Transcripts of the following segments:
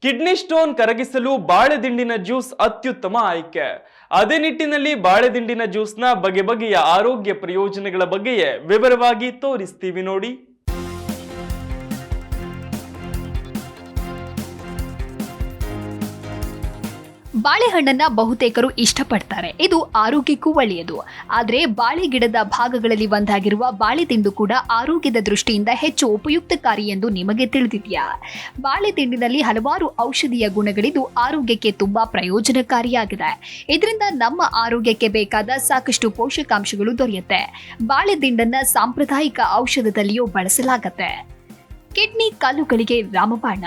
Kidney stone ಕರಗಿಸಲು ಬಾಳೆದಿಂಡಿನ juice ಅತ್ಯುತ್ತಮ ಆಯ್ಕೆ. ಅದೇ ನಿಟ್ಟಿನಲ್ಲಿ ಬಾಳೆದಿಂಡಿನ ಜ್ಯೂಸ್ನ ಬಗೆ ಬಗೆಯ ಆರೋಗ್ಯ ಪ್ರಯೋಜನಗಳ ಬಗ್ಗೆಯೇ ವಿವರವಾಗಿ ತೋರಿಸ್ತೀವಿ ನೋಡಿ. ಬಾಳೆಹಣ್ಣನ್ನ ಬಹುತೇಕರು ಇಷ್ಟಪಡ್ತಾರೆ. ಇದು ಆರೋಗ್ಯಕ್ಕೂ ಒಳ್ಳೆಯದು. ಆದರೆ ಬಾಳೆ ಗಿಡದ ಭಾಗಗಳಲ್ಲಿ ಒಂದಾಗಿರುವ ಬಾಳೆದಿಂಡು ಕೂಡ ಆರೋಗ್ಯದ ದೃಷ್ಟಿಯಿಂದ ಹೆಚ್ಚು ಉಪಯುಕ್ತಕಾರಿ ಎಂದು ನಿಮಗೆ ತಿಳಿದಿದೆಯಾ? ಬಾಳೆದಿಂಡಿನಲ್ಲಿ ಹಲವಾರು ಔಷಧೀಯ ಗುಣಗಳಿದ್ದು ಆರೋಗ್ಯಕ್ಕೆ ತುಂಬಾ ಪ್ರಯೋಜನಕಾರಿಯಾಗಿದೆ. ಇದರಿಂದ ನಮ್ಮ ಆರೋಗ್ಯಕ್ಕೆ ಬೇಕಾದ ಸಾಕಷ್ಟು ಪೋಷಕಾಂಶಗಳು ದೊರೆಯುತ್ತೆ. ಬಾಳೆದಿಂಡನ್ನ ಸಾಂಪ್ರದಾಯಿಕ ಔಷಧದಲ್ಲಿಯೂ ಬಳಸಲಾಗುತ್ತೆ. ಕಿಡ್ನಿ ಕಲ್ಲುಗಳಿಗೆ ರಾಮಬಾಣ.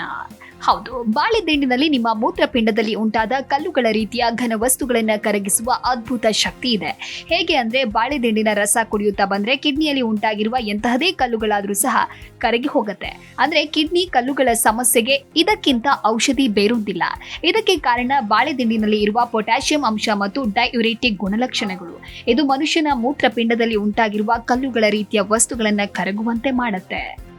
ಹೌದು, ಬಾಳೆದಿಂಡಿನಲ್ಲಿ ನಿಮ್ಮ ಮೂತ್ರಪಿಂಡದಲ್ಲಿ ಉಂಟಾದ ಕಲ್ಲುಗಳ ರೀತಿಯ ಘನ ವಸ್ತುಗಳನ್ನು ಕರಗಿಸುವ ಅದ್ಭುತ ಶಕ್ತಿ ಇದೆ. ಹೇಗೆ ಅಂದ್ರೆ, ಬಾಳೆದಿಂಡಿನ ರಸ ಕುಡಿಯುತ್ತಾ ಬಂದ್ರೆ ಕಿಡ್ನಿಯಲ್ಲಿ ಉಂಟಾಗಿರುವ ಎಂತಹದೇ ಕಲ್ಲುಗಳಾದ್ರೂ ಸಹ ಕರಗಿ ಹೋಗುತ್ತೆ. ಅಂದ್ರೆ ಕಿಡ್ನಿ ಕಲ್ಲುಗಳ ಸಮಸ್ಯೆಗೆ ಇದಕ್ಕಿಂತ ಔಷಧಿ ಬೇರೊಂದಿಲ್ಲ. ಇದಕ್ಕೆ ಕಾರಣ ಬಾಳೆದಿಂಡಿನಲ್ಲಿ ಇರುವ ಪೊಟ್ಯಾಷಿಯಂ ಅಂಶ ಮತ್ತು ಡೈಯುರೆಟಿಕ್ ಗುಣಲಕ್ಷಣಗಳು. ಇದು ಮನುಷ್ಯನ ಮೂತ್ರಪಿಂಡದಲ್ಲಿ ಉಂಟಾಗಿರುವ ಕಲ್ಲುಗಳ ರೀತಿಯ ವಸ್ತುಗಳನ್ನು ಕರಗುವಂತೆ ಮಾಡುತ್ತೆ.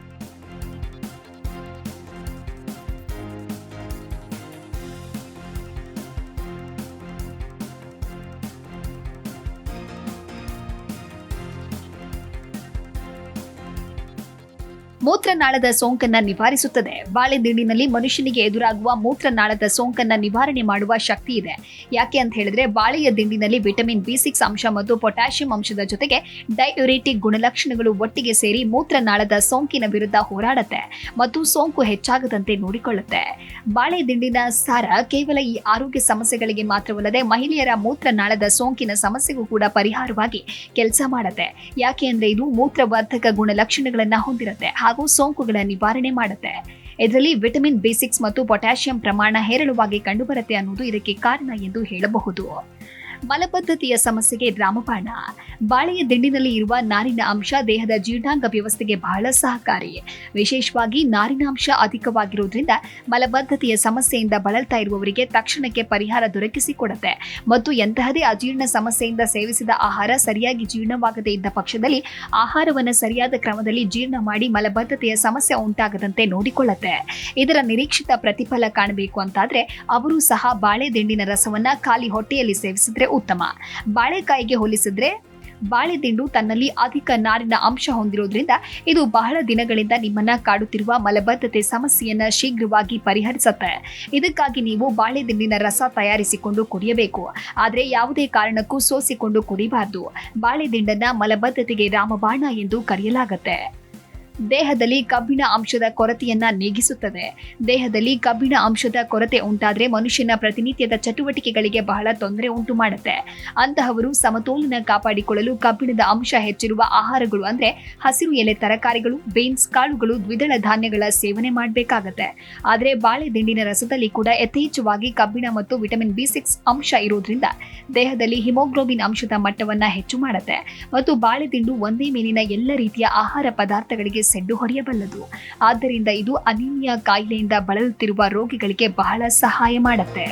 ಮೂತ್ರನಾಳದ ಸೋಂಕನ್ನ ನಿವಾರಿಸುತ್ತದೆ. ಬಾಳೆದಿಂಡಿನಲ್ಲಿ ಮನುಷ್ಯನಿಗೆ ಎದುರಾಗುವ ಮೂತ್ರನಾಳದ ಸೋಂಕನ್ನ ನಿವಾರಣೆ ಮಾಡುವ ಶಕ್ತಿ ಇದೆ. ಯಾಕೆ ಅಂತ ಹೇಳಿದ್ರೆ, ಬಾಳೆಯ ದಿಂಡಿನಲ್ಲಿ ವಿಟಮಿನ್ B6 ಅಂಶ ಮತ್ತು ಪೊಟ್ಯಾಷಿಯಂ ಅಂಶದ ಜೊತೆಗೆ ಡೈಯುರೆಟಿಕ್ ಗುಣಲಕ್ಷಣಗಳು ಒಟ್ಟಿಗೆ ಸೇರಿ ಮೂತ್ರನಾಳದ ಸೋಂಕಿನ ವಿರುದ್ಧ ಹೋರಾಡುತ್ತೆ ಮತ್ತು ಸೋಂಕು ಹೆಚ್ಚಾಗದಂತೆ ನೋಡಿಕೊಳ್ಳುತ್ತೆ. ಬಾಳೆ ದಿಂಡಿನ ಸಾರ ಕೇವಲ ಈ ಆರೋಗ್ಯ ಸಮಸ್ಯೆಗಳಿಗೆ ಮಾತ್ರವಲ್ಲದೆ ಮಹಿಳೆಯರ ಮೂತ್ರನಾಳದ ಸೋಂಕಿನ ಸಮಸ್ಯೆಗೂ ಕೂಡ ಪರಿಹಾರವಾಗಿ ಕೆಲಸ ಮಾಡುತ್ತೆ. ಯಾಕೆ ಅಂದ್ರೆ ಇದು ಮೂತ್ರವರ್ಧಕ ಗುಣಲಕ್ಷಣಗಳನ್ನ ಹೊಂದಿರುತ್ತೆ ಹಾಗೂ ಸೋಂಕುಗಳ ನಿವಾರಣೆ ಮಾಡುತ್ತೆ. ಇದರಲ್ಲಿ ವಿಟಮಿನ್ B6 ಮತ್ತು ಪೊಟ್ಯಾಷಿಯಂ ಪ್ರಮಾಣ ಹೇರಳವಾಗಿ ಕಂಡುಬರುತ್ತೆ ಅನ್ನೋದು ಇದಕ್ಕೆ ಕಾರಣ ಎಂದು ಹೇಳಬಹುದು. ಮಲಬದ್ಧತೆಯ ಸಮಸ್ಯೆಗೆ ರಾಮಬಾಣ. ಬಾಳೆಯ ದಿಂಡಿನಲ್ಲಿ ಇರುವ ನಾರಿನ ಅಂಶ ದೇಹದ ಜೀರ್ಣಾಂಗ ವ್ಯವಸ್ಥೆಗೆ ಬಹಳ ಸಹಕಾರಿ. ವಿಶೇಷವಾಗಿ ನಾರಿನಾಂಶ ಅಧಿಕವಾಗಿರುವುದರಿಂದ ಮಲಬದ್ಧತೆಯ ಸಮಸ್ಯೆಯಿಂದ ಬಳಲ್ತಾ ಇರುವವರಿಗೆ ತಕ್ಷಣಕ್ಕೆ ಪರಿಹಾರ ದೊರಕಿಸಿಕೊಡುತ್ತೆ ಮತ್ತು ಎಂತಹದೇ ಅಜೀರ್ಣ ಸಮಸ್ಯೆಯಿಂದ ಸೇವಿಸಿದ ಆಹಾರ ಸರಿಯಾಗಿ ಜೀರ್ಣವಾಗದೇ ಇದ್ದ ಪಕ್ಷದಲ್ಲಿ ಆಹಾರವನ್ನು ಸರಿಯಾದ ಕ್ರಮದಲ್ಲಿ ಜೀರ್ಣ ಮಾಡಿ ಮಲಬದ್ಧತೆಯ ಸಮಸ್ಯೆ ಉಂಟಾಗದಂತೆ ನೋಡಿಕೊಳ್ಳುತ್ತೆ. ಇದರ ನಿರೀಕ್ಷಿತ ಪ್ರತಿಫಲ ಕಾಣಬೇಕು ಅಂತಾದ್ರೆ ಅವರು ಸಹ ಬಾಳೆ ದಿಂಡಿನ ರಸವನ್ನ ಖಾಲಿ ಹೊಟ್ಟೆಯಲ್ಲಿ ಸೇವಿಸಿದ್ರೆ ಉತ್ತಮ. ಬಾಳೆಕಾಯಿಗೆ ಹೋಲಿಸಿದ್ರೆ ಬಾಳೆದಿಂಡು ತನ್ನಲ್ಲಿ ಅಧಿಕ ನಾರಿನ ಅಂಶ ಹೊಂದಿರೋದ್ರಿಂದ ಇದು ಬಹಳ ದಿನಗಳಿಂದ ನಿಮ್ಮನ್ನ ಕಾಡುತ್ತಿರುವ ಮಲಬದ್ಧತೆ ಸಮಸ್ಯೆಯನ್ನ ಶೀಘ್ರವಾಗಿ ಪರಿಹರಿಸುತ್ತೆ. ಇದಕ್ಕಾಗಿ ನೀವು ಬಾಳೆದಿಂಡಿನ ರಸ ತಯಾರಿಸಿಕೊಂಡು ಕುಡಿಯಬೇಕು. ಆದರೆ ಯಾವುದೇ ಕಾರಣಕ್ಕೂ ಸೋಸಿಕೊಂಡು ಕುಡಿಬಾರದು. ಬಾಳೆದಿಂಡನ್ನ ಮಲಬದ್ಧತೆಗೆ ರಾಮಬಾಣ ಎಂದು ಕರೆಯಲಾಗುತ್ತೆ. ದೇಹದಲ್ಲಿ ಕಬ್ಬಿಣ ಅಂಶದ ಕೊರತೆಯನ್ನ ನೀಗಿಸುತ್ತದೆ. ದೇಹದಲ್ಲಿ ಕಬ್ಬಿಣ ಅಂಶದ ಕೊರತೆ ಉಂಟಾದ್ರೆ ಮನುಷ್ಯನ ಪ್ರತಿನಿತ್ಯದ ಚಟುವಟಿಕೆಗಳಿಗೆ ಬಹಳ ತೊಂದರೆ ಉಂಟು ಮಾಡುತ್ತೆ. ಅಂತಹವರು ಸಮತೋಲನ ಕಾಪಾಡಿಕೊಳ್ಳಲು ಕಬ್ಬಿಣದ ಅಂಶ ಹೆಚ್ಚಿರುವ ಆಹಾರಗಳು ಅಂದ್ರೆ ಹಸಿರು ಎಲೆ ತರಕಾರಿಗಳು, ಬೀನ್ಸ್ ಕಾಳುಗಳು, ದ್ವಿದಳ ಧಾನ್ಯಗಳ ಸೇವನೆ ಮಾಡಬೇಕಾಗತ್ತೆ. ಆದ್ರೆ ಬಾಳೆ ದಿಂಡಿನ ರಸದಲ್ಲಿ ಕೂಡ ಯಥೇಚ್ಛವಾಗಿ ಕಬ್ಬಿಣ ಮತ್ತು ವಿಟಮಿನ್ B6 ಅಂಶ ಇರೋದ್ರಿಂದ ದೇಹದಲ್ಲಿ ಹಿಮೋಗ್ಲೋಬಿನ್ ಅಂಶದ ಮಟ್ಟವನ್ನ ಹೆಚ್ಚು ಮಾಡುತ್ತೆ ಮತ್ತು ಬಾಳೆದಿಂಡು ಒಂದೇ ಮೇಲಿನ ಎಲ್ಲ ರೀತಿಯ ಆಹಾರ ಪದಾರ್ಥಗಳಿಗೆ ಸೆಡ್ಡು ಹೊಡೆಯಬಲ್ಲದು. ಆದ್ದರಿಂದ ಇದು ಅನಿಮಿಯಾ ಕಾಯಿಲೆಯಿಂದ ಬಳಲುತ್ತಿರುವ ರೋಗಿಗಳಿಗೆ ಬಹಳ ಸಹಾಯ ಮಾಡುತ್ತೆ.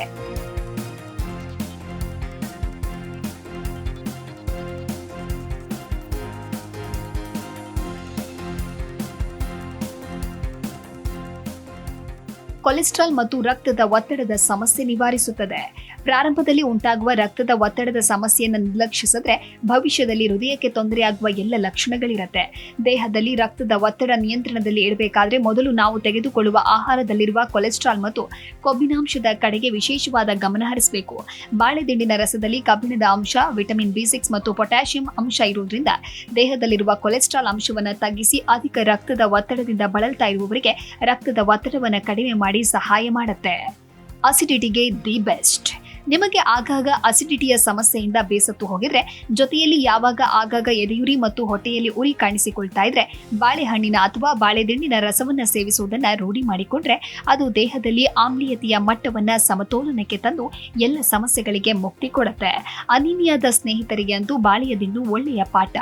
ಕೊಲೆಸ್ಟ್ರಾಲ್ ಮತ್ತು ರಕ್ತದ ಒತ್ತಡದ ಸಮಸ್ಯೆ ನಿವಾರಿಸುತ್ತದೆ. ಪ್ರಾರಂಭದಲ್ಲಿ ಉಂಟಾಗುವ ರಕ್ತದ ಒತ್ತಡದ ಸಮಸ್ಯೆಯನ್ನು ನಿರ್ಲಕ್ಷಿಸಿದ್ರೆ ಭವಿಷ್ಯದಲ್ಲಿ ಹೃದಯಕ್ಕೆ ತೊಂದರೆಯಾಗುವ ಎಲ್ಲ ಲಕ್ಷಣಗಳಿರುತ್ತೆ. ದೇಹದಲ್ಲಿ ರಕ್ತದ ಒತ್ತಡ ನಿಯಂತ್ರಣದಲ್ಲಿ ಇಡಬೇಕಾದ್ರೆ ಮೊದಲು ನಾವು ತೆಗೆದುಕೊಳ್ಳುವ ಆಹಾರದಲ್ಲಿರುವ ಕೊಲೆಸ್ಟ್ರಾಲ್ ಮತ್ತು ಕೊಬ್ಬಿನಾಂಶದ ಕಡೆಗೆ ವಿಶೇಷವಾದ ಗಮನ ಹರಿಸಬೇಕು. ಬಾಳೆದಿಂಡಿನ ರಸದಲ್ಲಿ ಕಬ್ಬಿಣದ ಅಂಶ, ವಿಟಮಿನ್ B6 ಮತ್ತು ಪೊಟ್ಯಾಷಿಯಂ ಅಂಶ ಇರುವುದರಿಂದ ದೇಹದಲ್ಲಿರುವ ಕೊಲೆಸ್ಟ್ರಾಲ್ ಅಂಶವನ್ನು ತಗ್ಗಿಸಿ ಅಧಿಕ ರಕ್ತದ ಒತ್ತಡದಿಂದ ಬಳಲ್ತಾ ಇರುವವರಿಗೆ ರಕ್ತದ ಒತ್ತಡವನ್ನು ಕಡಿಮೆ ಮಾಡಿ ಸಹಾಯ ಮಾಡುತ್ತೆ. ಅಸಿಡಿಟಿಗೆ ದಿ ಬೆಸ್ಟ್. ನಿಮಗೆ ಆಗಾಗ ಅಸಿಡಿಟಿಯ ಸಮಸ್ಯೆಯಿಂದ ಬೇಸತ್ತು ಹೋಗಿದ್ರೆ, ಜೊತೆಯಲ್ಲಿ ಯಾವಾಗ ಆಗಾಗ ಎದೆಯುರಿ ಮತ್ತು ಹೊಟ್ಟೆಯಲ್ಲಿ ಉರಿ ಕಾಣಿಸಿಕೊಳ್ತಾ ಇದ್ರೆ ಬಾಳೆಹಣ್ಣಿನ ಅಥವಾ ಬಾಳೆದಿಂಡಿನ ರಸವನ್ನ ಸೇವಿಸುವುದನ್ನ ರೂಢಿ ಮಾಡಿಕೊಂಡ್ರೆ ಅದು ದೇಹದಲ್ಲಿ ಆಮ್ಲೀಯತೆಯ ಮಟ್ಟವನ್ನ ಸಮತೋಲನಕ್ಕೆ ತಂದು ಎಲ್ಲ ಸಮಸ್ಯೆಗಳಿಗೆ ಮುಕ್ತಿ ಕೊಡುತ್ತೆ. ಅನಿಮಿಯಾದ ಸ್ನೇಹಿತರಿಗೆ ಅಂತೂ ಬಾಳೆಯ ದಿಂಡು ಒಳ್ಳೆಯ ಪಾಠ.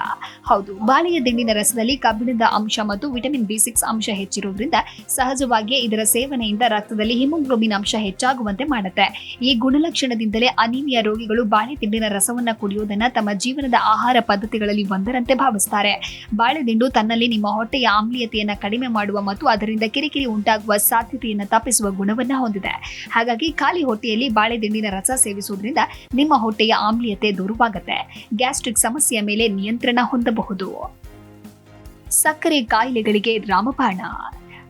ಹೌದು, ಬಾಳೆಯ ದಿಂಡಿನ ರಸದಲ್ಲಿ ಕಬ್ಬಿಣದ ಅಂಶ ಮತ್ತು ವಿಟಮಿನ್ B6 ಅಂಶ ಹೆಚ್ಚಿರುವುದರಿಂದ ಸಹಜವಾಗಿಯೇ ಇದರ ಸೇವನೆಯಿಂದ ರಕ್ತದಲ್ಲಿ ಹಿಮೋಗ್ಲೋಬಿನ್ ಅಂಶ ಹೆಚ್ಚಾಗುವಂತೆ ಮಾಡುತ್ತೆ. ಈ ಗುಣಲಕ್ಷಣ ಕಾರಣದಿಂದಲೇ ಅನೀಮಿಯಾ ರೋಗಿಗಳು ಬಾಳೆ ದಿಂಡಿನ ರಸವನ್ನ ಕುಡಿಯೋದನ್ನ ತಮ್ಮ ಜೀವನದ ಆಹಾರ ಪದ್ಧತಿಗಳಲ್ಲಿ ಒಂದರಂತೆ ಭಾವಿಸ್ತಾರೆ. ಬಾಳೆ ದಿಂಡು ತನ್ನಲ್ಲಿ ನಿಮ್ಮ ಹೊಟ್ಟೆಯ ಆಮ್ಲೀಯತೆಯನ್ನ ಕಡಿಮೆ ಮಾಡುವ ಮತ್ತು ಅದರಿಂದ ಕಿರಿಕಿರಿ ಉಂಟಾಗುವ ಸಾಧ್ಯತೆಯನ್ನು ತಪ್ಪಿಸುವ ಗುಣವನ್ನ ಹೊಂದಿದೆ. ಹಾಗಾಗಿ ಖಾಲಿ ಹೊಟ್ಟೆಯಲ್ಲಿ ಬಾಳೆ ದಿಂಡಿನ ರಸ ಸೇವಿಸುವುದರಿಂದ ನಿಮ್ಮ ಹೊಟ್ಟೆಯ ಆಮ್ಲೀಯತೆ ದೂರವಾಗುತ್ತೆ. ಗ್ಯಾಸ್ಟ್ರಿಕ್ ಸಮಸ್ಯೆಯ ಮೇಲೆ ನಿಯಂತ್ರಣ ಹೊಂದಬಹುದು. ಸಕ್ಕರೆ ಕಾಯಿಲೆಗಳಿಗೆ ರಾಮಬಾಣ.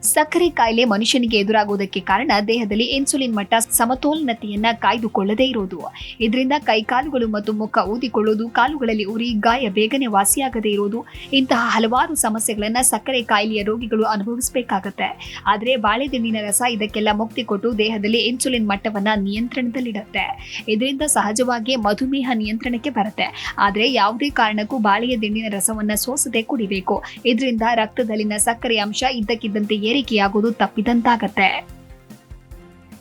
ಸಕ್ಕರೆ ಕಾಯಿಲೆ ಮನುಷ್ಯನಿಗೆ ಎದುರಾಗುವುದಕ್ಕೆ ಕಾರಣ ದೇಹದಲ್ಲಿ ಇನ್ಸುಲಿನ್ ಮಟ್ಟ ಸಮತೋಲನತೆಯನ್ನ ಕಾಯ್ದುಕೊಳ್ಳದೇ ಇರುವುದು. ಇದರಿಂದ ಕೈಕಾಲುಗಳು ಮತ್ತು ಮುಖ ಊದಿಕೊಳ್ಳುವುದು, ಕಾಲುಗಳಲ್ಲಿ ಉರಿ, ಗಾಯ ಬೇಗನೆ ವಾಸಿಯಾಗದೇ ಇರುವುದು, ಇಂತಹ ಹಲವಾರು ಸಮಸ್ಯೆಗಳನ್ನ ಸಕ್ಕರೆ ಕಾಯಿಲೆಯ ರೋಗಿಗಳು ಅನುಭವಿಸಬೇಕಾಗತ್ತೆ. ಆದರೆ ಬಾಳೆ ದಿಂಡಿನ ರಸ ಇದಕ್ಕೆಲ್ಲ ಮುಕ್ತಿ ಕೊಟ್ಟು ದೇಹದಲ್ಲಿ ಇನ್ಸುಲಿನ್ ಮಟ್ಟವನ್ನ ನಿಯಂತ್ರಣದಲ್ಲಿಡುತ್ತೆ. ಇದರಿಂದ ಸಹಜವಾಗಿ ಮಧುಮೇಹ ನಿಯಂತ್ರಣಕ್ಕೆ ಬರುತ್ತೆ. ಆದರೆ ಯಾವುದೇ ಕಾರಣಕ್ಕೂ ಬಾಳೆಯ ದಿಂಡಿನ ರಸವನ್ನ ಸೋಸದೆ ಕುಡಿಬೇಕು. ಇದರಿಂದ ರಕ್ತದಲ್ಲಿನ ಸಕ್ಕರೆ ಅಂಶ ಇದ್ದಕ್ಕಿದ್ದಂತೆ ಏರಿಕೆಯಾಗುವುದು ತಪ್ಪಿದಂತಾಗತ್ತೆ.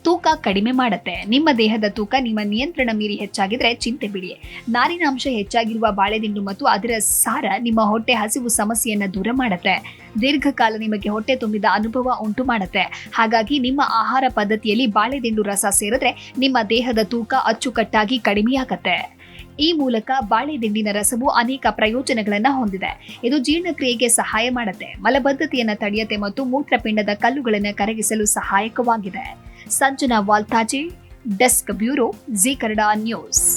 ತೂಕ ಕಡಿಮೆ ಮಾಡುತ್ತೆ. ನಿಮ್ಮ ದೇಹದ ತೂಕ ನಿಮ್ಮ ನಿಯಂತ್ರಣ ಮೀರಿ ಹೆಚ್ಚಾಗಿದ್ರೆ ಚಿಂತೆ ಬಿಡಿ. ನಾರಿನಾಂಶ ಹೆಚ್ಚಾಗಿರುವ ಬಾಳೆದಿಂಡು ಮತ್ತು ಅದರ ಸಾರ ನಿಮ್ಮ ಹೊಟ್ಟೆ ಹಸಿವು ಸಮಸ್ಯೆಯನ್ನ ದೂರ ಮಾಡುತ್ತೆ. ದೀರ್ಘಕಾಲ ನಿಮಗೆ ಹೊಟ್ಟೆ ತುಂಬಿದ ಅನುಭವ ಉಂಟು ಮಾಡುತ್ತೆ. ಹಾಗಾಗಿ ನಿಮ್ಮ ಆಹಾರ ಪದ್ಧತಿಯಲ್ಲಿ ಬಾಳೆದಿಂಡು ರಸ ಸೇರಿದ್ರೆ ನಿಮ್ಮ ದೇಹದ ತೂಕ ಅಚ್ಚುಕಟ್ಟಾಗಿ ಕಡಿಮೆಯಾಗತ್ತೆ. ಈ ಮೂಲಕ ಬಾಳೆ ದಿಂಡಿನ ರಸವು ಅನೇಕ ಪ್ರಯೋಜನಗಳನ್ನು ಹೊಂದಿದೆ. ಇದು ಜೀರ್ಣಕ್ರಿಯೆಗೆ ಸಹಾಯ ಮಾಡುತ್ತೆ, ಮಲಬದ್ಧತೆಯನ್ನು ತಡೆಯುತ್ತೆ ಮತ್ತು ಮೂತ್ರಪಿಂಡದ ಕಲ್ಲುಗಳನ್ನು ಕರಗಿಸಲು ಸಹಾಯಕವಾಗಿದೆ. Sanjana Valtaje, desk bureau, Zee Kannada news.